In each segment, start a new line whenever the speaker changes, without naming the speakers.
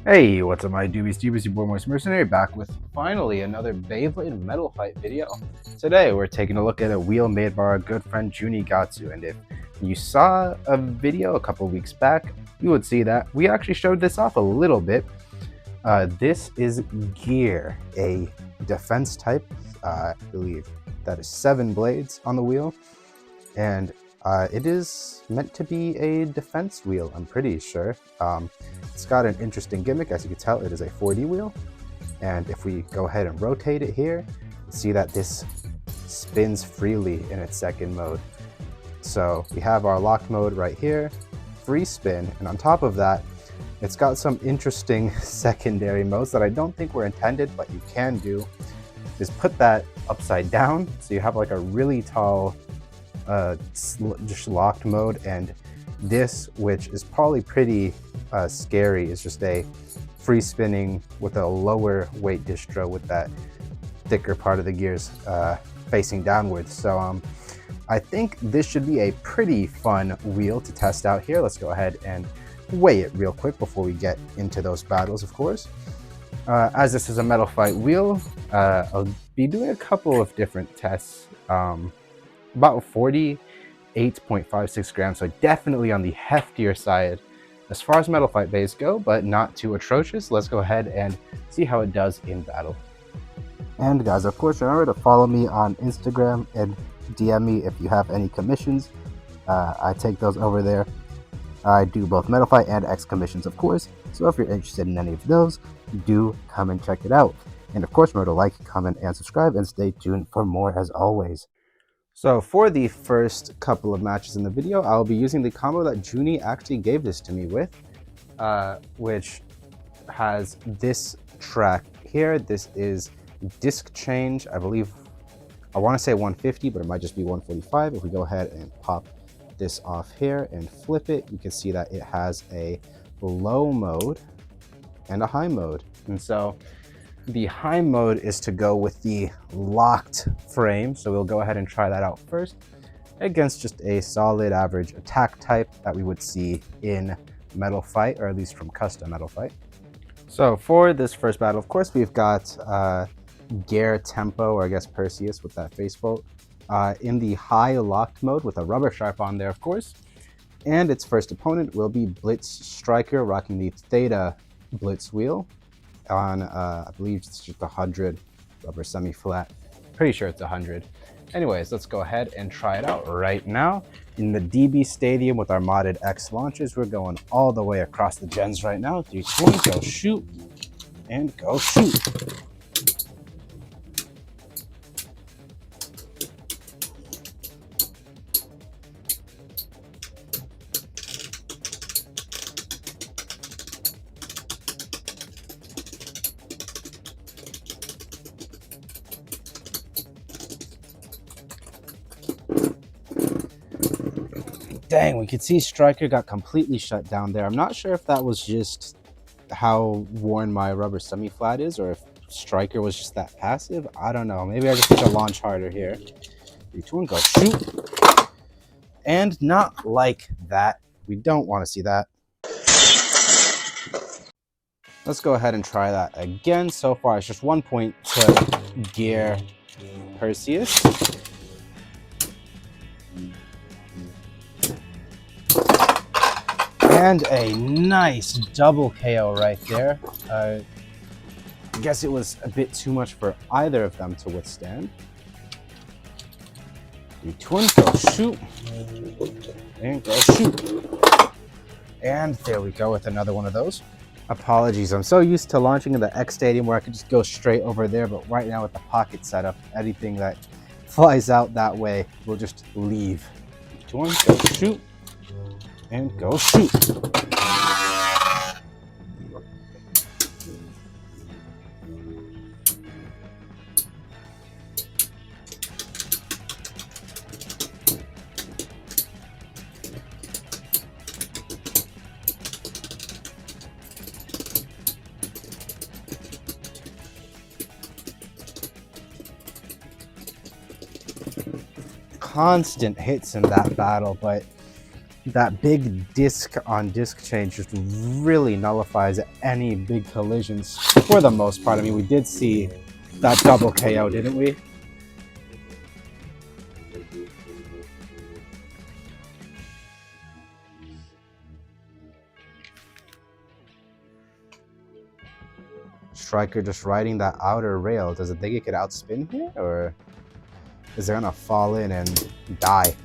Hey, what's up my doobies? Your boy Moist Mercenary back with finally another Beyblade Metal Fight video. Today we're taking a look at a wheel made by our good friend Juunigatsu, and if you saw a video a couple weeks back, you would see that we actually showed this off a little bit. This is Gear, a defense type. I believe that is 7 blades on the wheel, and it is meant to be a defense wheel, I'm pretty sure. It's got an interesting gimmick. As you can tell, it is a 4D wheel. And if we go ahead and rotate it here, you see that this spins freely in its second mode. So we have our locked mode right here, free spin, and on top of that, it's got some interesting secondary modes that I don't think were intended, but you can do, is put that upside down. So you have like a really tall just locked mode, and this, which is probably pretty scary, is just a free spinning with a lower weight distro with that thicker part of the gears facing downwards. So I think this should be a pretty fun wheel to test out here. Let's go ahead and weigh it real quick before we get into those battles, of course. As this is a metal fight wheel, I'll be doing a couple of different tests. About 48.56 grams, so definitely on the heftier side as far as metal fight bays go, but not too atrocious. Let's go ahead and see how it does in battle. And guys, of course, remember to follow me on Instagram and DM me if you have any commissions. I take those over there. I do both metal fight and X commissions, of course, so if you're interested in any of those, do come and check it out. And of course, remember to like, comment, and subscribe, and stay tuned for more as always. So for the first couple of matches in the video, I'll be using the combo that Junie actually gave this to me with, which has this track here. This is disc change. I believe, I want to say 150, but it might just be 145. If we go ahead and pop this off here and flip it, you can see that it has a low mode and a high mode. And so the high mode is to go with the locked frame, so we'll go ahead and try that out first against just a solid average attack type that we would see in Metal Fight, or at least from custom Metal Fight. So for this first battle, of course, we've got Gear Tempo, or I guess Perseus with that face bolt, in the high locked mode with a rubber sharp on there, of course. And its first opponent will be Blitz Striker, rocking the Theta Blitz wheel on, I believe it's just 100 rubber semi-flat. Pretty sure it's 100. Anyways, let's go ahead and try it out right now. In the DB Stadium with our modded X launchers, we're going all the way across the gens right now. 3, 2, 1, go shoot, and go shoot. Dang, we could see Striker got completely shut down there. I'm not sure if that was just how worn my rubber semi-flat is, or if Striker was just that passive. I don't know. Maybe I just need to launch harder here. 3, 2, 1, go shoot. And not like that. We don't want to see that. Let's go ahead and try that again. So far, it's just 1 point to Gear Perseus. And a nice double KO right there. I guess it was a bit too much for either of them to withstand. The twin go shoot. And go shoot. And there we go with another one of those. Apologies, I'm so used to launching in the X Stadium where I could just go straight over there, but right now with the pocket setup, anything that flies out that way will just leave. 2, 1, go shoot. And go shoot. Constant hits in that battle, but that big disc on disc change just really nullifies any big collisions for the most part. I mean, we did see that double KO, didn't we? Striker just riding that outer rail. Does it think it could outspin here, or is it gonna fall in and die?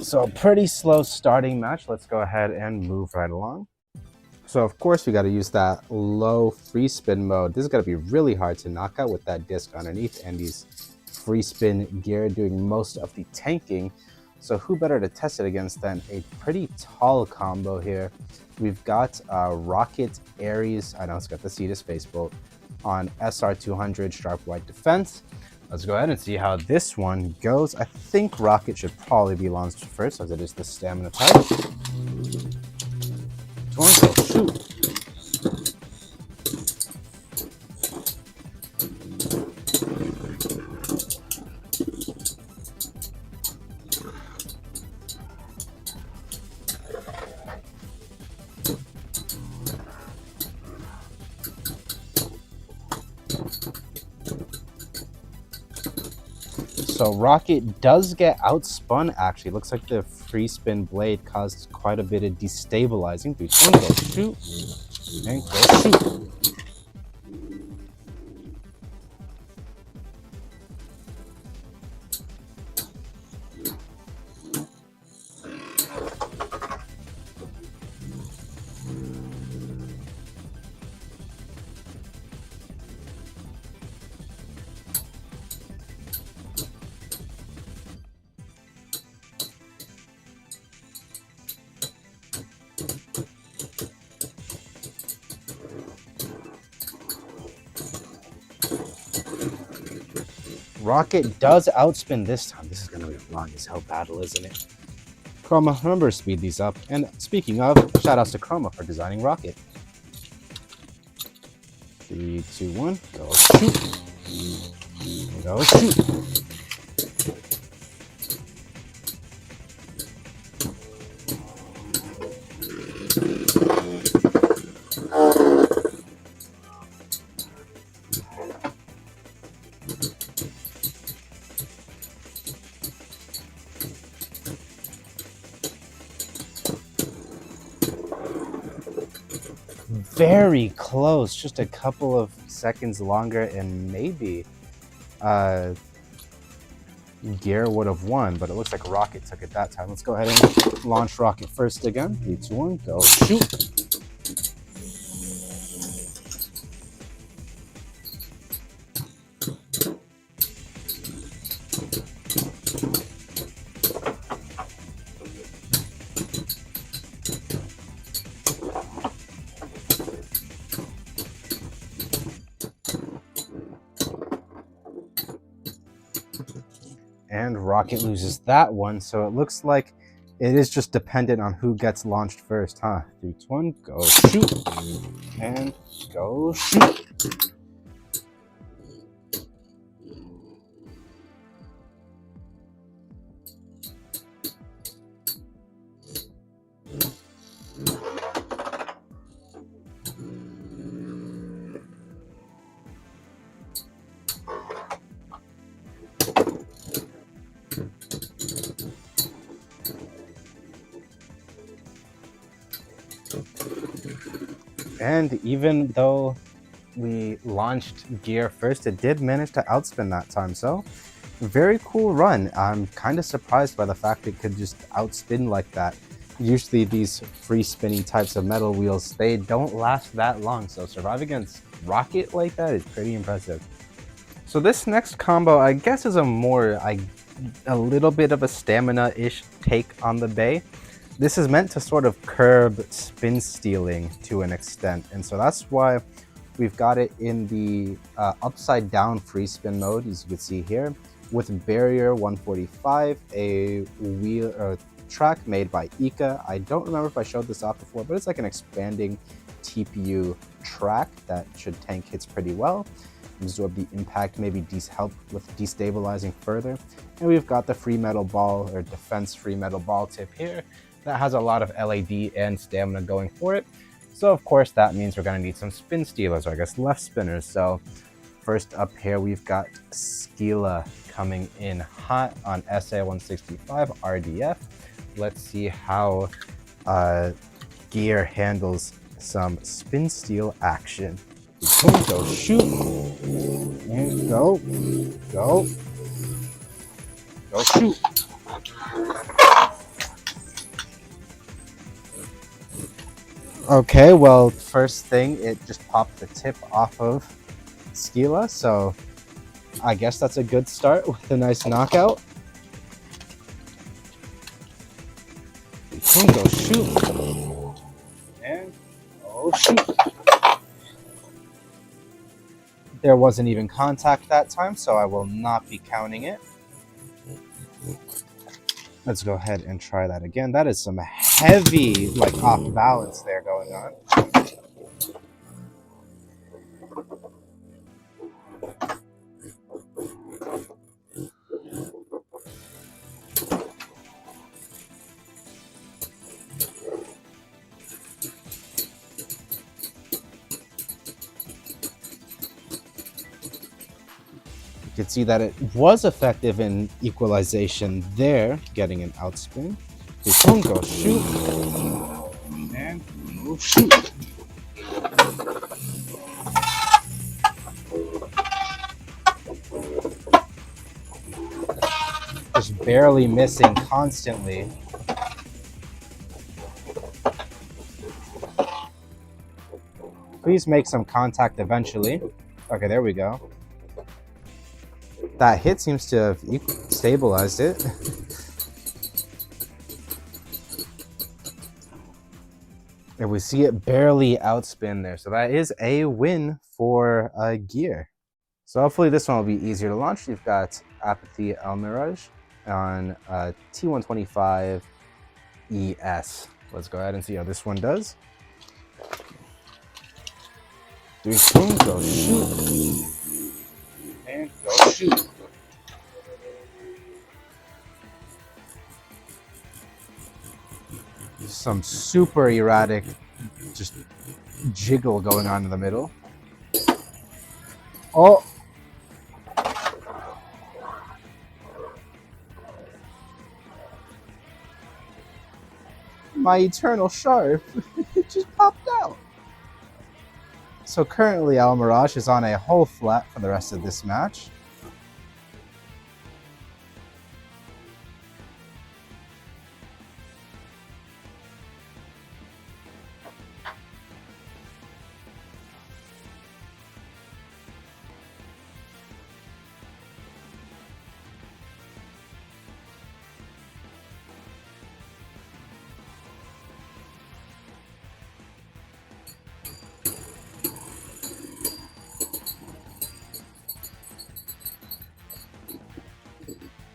So pretty slow starting match. Let's go ahead and move right along. So of course we got to use that low free spin mode. This is going to be really hard to knock out with that disc underneath and these free spin gear doing most of the tanking. So who better to test it against than a pretty tall combo here. We've got Rocket Aries, I know it's got the Cetus Face Bolt on SR200 Sharp White Defense. Let's go ahead and see how this one goes. I think Rocket should probably be launched first as it is the stamina type. Shoot. So Rocket does get outspun actually. Looks like the free spin blade caused quite a bit of destabilizing. Go shoot and go shoot. Rocket does outspin this time. This is going to be a long as hell battle, isn't it? Chroma, remember to speed these up. And speaking of, shout outs to Chroma for designing Rocket. 3, 2, 1, go shoot. Go shoot. Very close, just a couple of seconds longer and maybe Gear would have won, but it looks like Rocket took it that time. Let's go ahead and launch Rocket first again. 3, 2, 1, go shoot. And Rocket loses that one, so it looks like it is just dependent on who gets launched first, huh? 3, 2, 1, go shoot. And go shoot. And even though we launched Gear first, it did manage to outspin that time. So very cool run. I'm kind of surprised by the fact it could just outspin like that. Usually these free spinning types of metal wheels, they don't last that long. So survive against Rocket like that is pretty impressive. So this next combo, I guess, is a little bit of a stamina-ish take on the Bay. This is meant to sort of curb spin stealing to an extent, and so that's why we've got it in the upside down free spin mode, as you can see here, with Barrier 145, a wheel track made by Ika. I don't remember if I showed this off before, but it's like an expanding TPU track that should tank hits pretty well, absorb the impact, maybe help with destabilizing further. And we've got the free metal ball, or defense free metal ball tip here that has a lot of LAD and stamina going for it. So of course that means we're going to need some spin stealers, or I guess left spinners. So first up here we've got Skila coming in hot on SA-165 RDF. Let's see how Gear handles some spin steal action. Go shoot, and go shoot. Okay, well, first thing, it just popped the tip off of Skila, so I guess that's a good start with a nice knockout. Go shoot, and oh shoot. There wasn't even contact that time, so I will not be counting it. Let's go ahead and try that again. That is some heavy, like, off balance there going on. You can see that it was effective in equalization there, getting an outspin. Go shoot, and go shoot. Just barely missing constantly. Please make some contact eventually. Okay, there we go. That hit seems to have stabilized it. And we see it barely outspin there. So that is a win for Gear. So hopefully this one will be easier to launch. You've got Apathy Almirage on T125 ES. Let's go ahead and see how this one does. Go shoot. And go shoot. Some super erratic, just jiggle going on in the middle. Oh! My eternal sharp, it just popped out. So currently Al Mirage is on a whole flat for the rest of this match.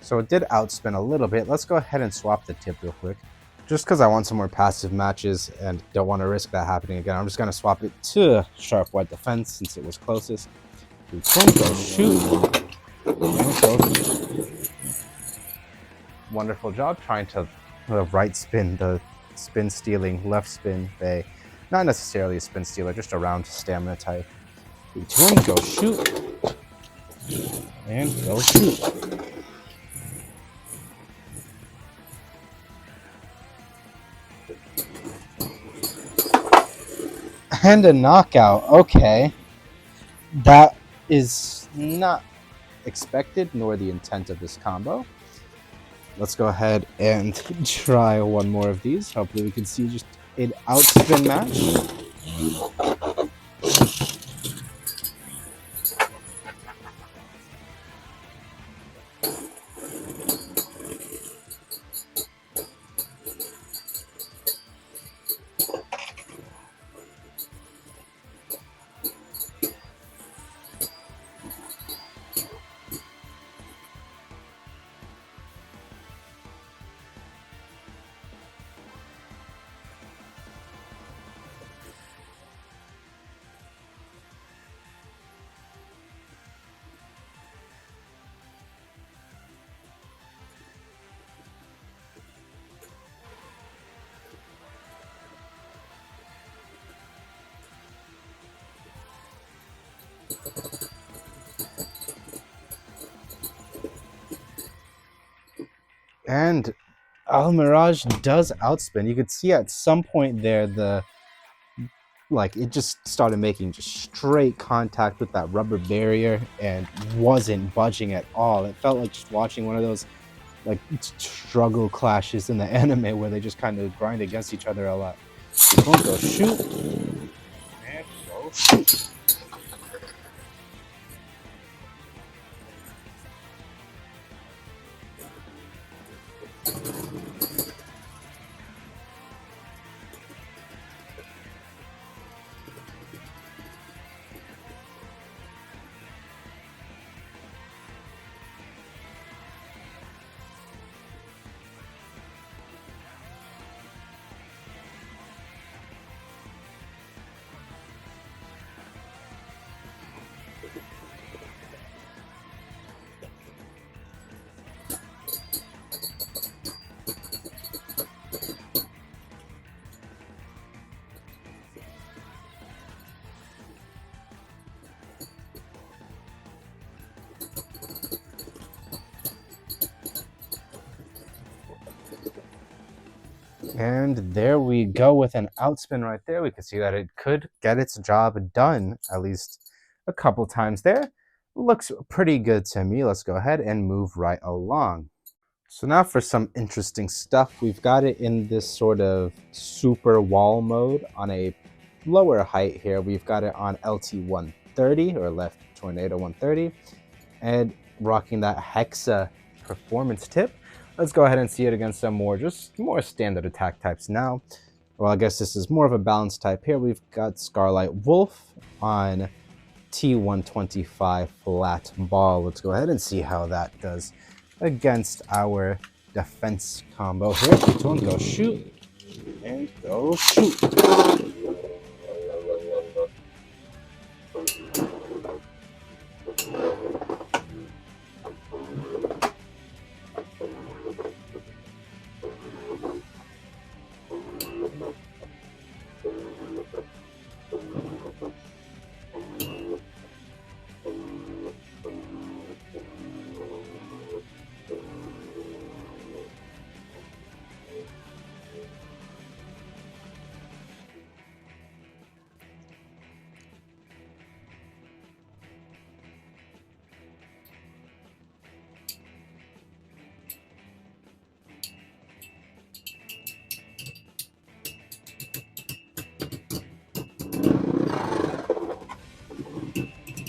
So it did outspin a little bit. Let's go ahead and swap the tip real quick. Just because I want some more passive matches and don't want to risk that happening again, I'm just going to swap it to Sharp White Defense since it was closest. Go shoot. Wonderful job trying to right spin the spin stealing left spin bay. Not necessarily a spin stealer, just a round stamina type. Go shoot. And go shoot. And a knockout. Okay. That is not expected, nor the intent of this combo. Let's go ahead and try one more of these. Hopefully we can see just an outspin match. And Al Mirage does outspin. You could see at some point there it just started making just straight contact with that rubber barrier and wasn't budging at all. It felt like just watching one of those like struggle clashes in the anime where they just kind of grind against each other a lot. Go shoot and go shoot. And there we go with an outspin right there. We can see that it could get its job done at least a couple times there. Looks pretty good to me. Let's go ahead and move right along. So now for some interesting stuff. We've got it in this sort of super wall mode on a lower height here. We've got it on LT 130 or left tornado 130 and rocking that Hexa performance tip. Let's go ahead and see it against some more standard attack types now. Well, I guess this is more of a balanced type here. We've got Scarlight Wolf on T125 flat ball. Let's go ahead and see how that does against our defense combo here. 3, 2, 1, go shoot and go shoot.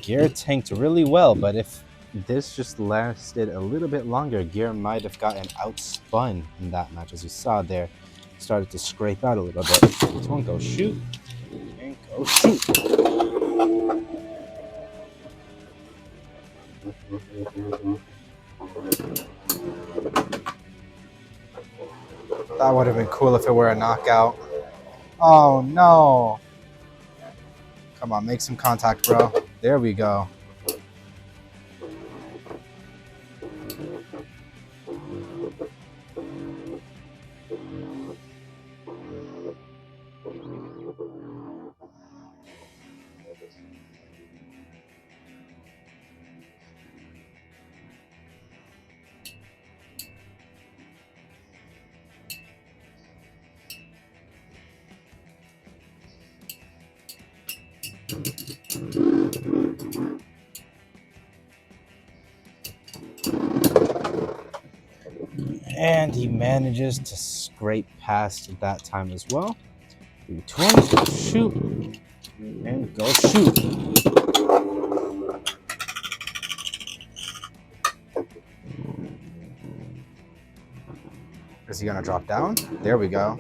Gear tanked really well, but if this just lasted a little bit longer, Gear might have gotten outspun in that match. As you saw there, started to scrape out a little bit. This one, go shoot and go shoot. That would have been cool if it were a knockout. Oh no. Come on, make some contact, bro. There we go. And he manages to scrape past that time as well. 3, 2, 1, shoot and go shoot. Is he gonna drop down? There we go.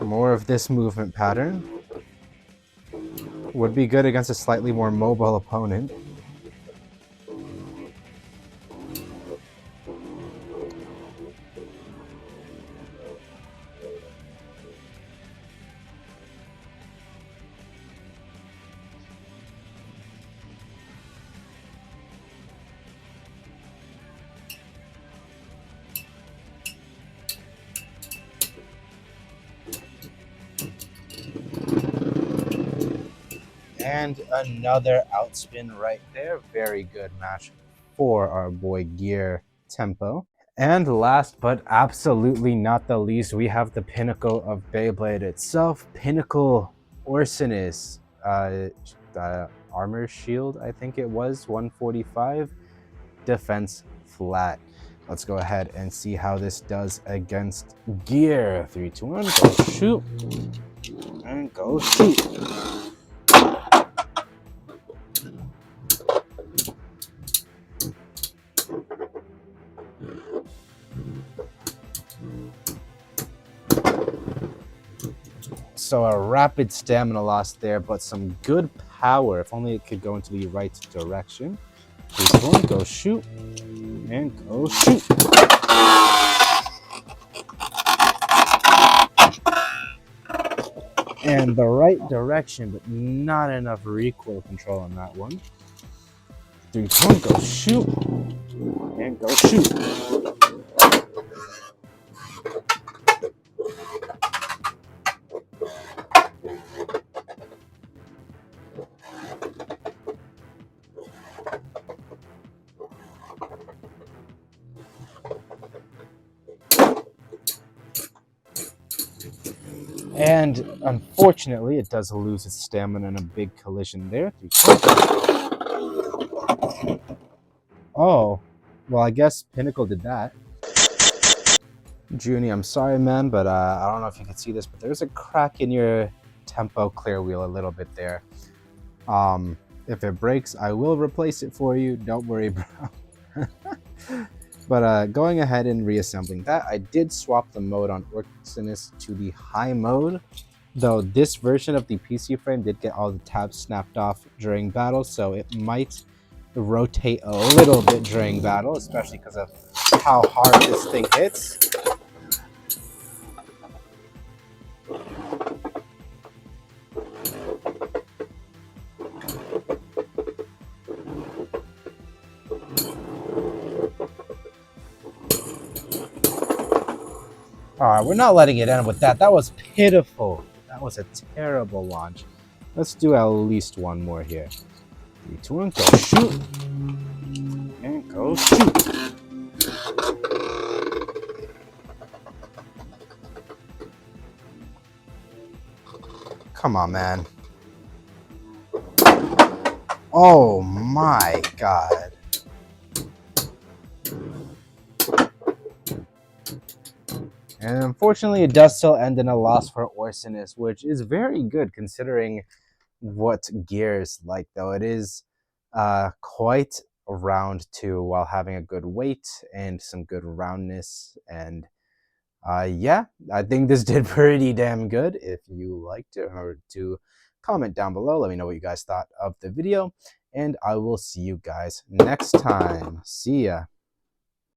More of this movement pattern would be good against a slightly more mobile opponent. And another outspin right there. Very good match for our boy Gear Tempo. And last but absolutely not the least, we have the pinnacle of Beyblade itself, Pinnacle Orsinus. Armor shield, I think it was, 145. Defense flat. Let's go ahead and see how this does against Gear. 3, 2, 1, go shoot. And go shoot. So a rapid stamina loss there, but some good power. If only it could go into the right direction. 3, 2, 1, go shoot. And go shoot. And the right direction, but not enough recoil control on that one. 3, 2, 1, go shoot. And go shoot. And unfortunately, it does lose its stamina in a big collision there. Oh, well, I guess Pinnacle did that. Junie, I'm sorry, man, but I don't know if you can see this, but there's a crack in your Tempo clear wheel a little bit there. If it breaks, I will replace it for you. Don't worry, bro. But going ahead and reassembling that, I did swap the mode on Orsinus to the high mode, though this version of the PC frame did get all the tabs snapped off during battle, so it might rotate a little bit during battle, especially because of how hard this thing hits. Alright, we're not letting it end with that. That was pitiful. That was a terrible launch. Let's do at least one more here. 3, 2, 1, go shoot. And go shoot. Come on, man. Oh my god. And unfortunately, it does still end in a loss for Orsinus, which is very good considering what Gear is like, though. It is quite a round too, while having a good weight and some good roundness. And yeah, I think this did pretty damn good. If you liked it, remember to comment down below. Let me know what you guys thought of the video. And I will see you guys next time. See ya.